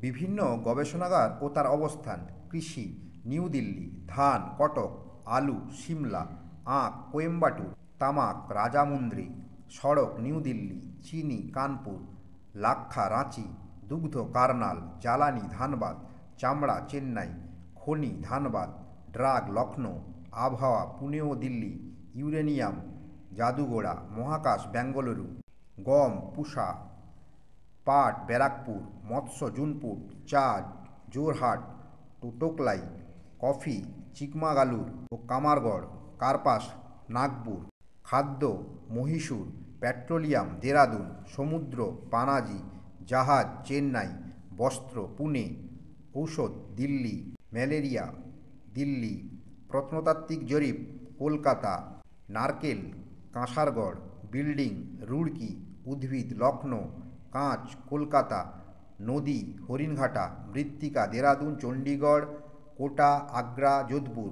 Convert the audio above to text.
বিভিন্ন গবেষণাগার ও তার অবস্থান: কৃষি নিউ দিল্লি, ধান কটক, আলু সিমলা, আখ কোয়েম্বাটুর, তামাক রাজামুন্দ্রি, সড়ক নিউ দিল্লি, চিনি কানপুর, লাক্ষা রাঁচি, দুগ্ধ কারনাল, জ্বালানি ধানবাদ, চামড়া চেন্নাই, খনি ধানবাদ, ড্রাগ লখনৌ, আবহাওয়া পুনে ও দিল্লি, ইউরেনিয়াম জাদুগোড়া, মহাকাশ বেঙ্গালুরু, গম পুসা, পাট ব্যারাকপুর, মৎস্য জুনপুট, চা জোরহাট টোটোকলাই, কফি চিকমাগালুর ও কামারগড়, কার্পাস নাগপুর, খাদ্য মহীশূর, পেট্রোলিয়াম দেরাদুন, সমুদ্র পানাজি, জাহাজ চেন্নাই, বস্ত্র পুনে, ঔষধ দিল্লি, ম্যালেরিয়া দিল্লি, প্রত্নতাত্ত্বিক জরিপ কলকাতা, নারকেল কাঁসারগড়, বিল্ডিং রুড়কি, উদ্ভিদ লখনৌ, কাঁচ কলকাতা, নদী হরিণঘাটা, মৃত্তিকা দেরাদুন চণ্ডীগড়, কোটা আগ্রা যোধপুর।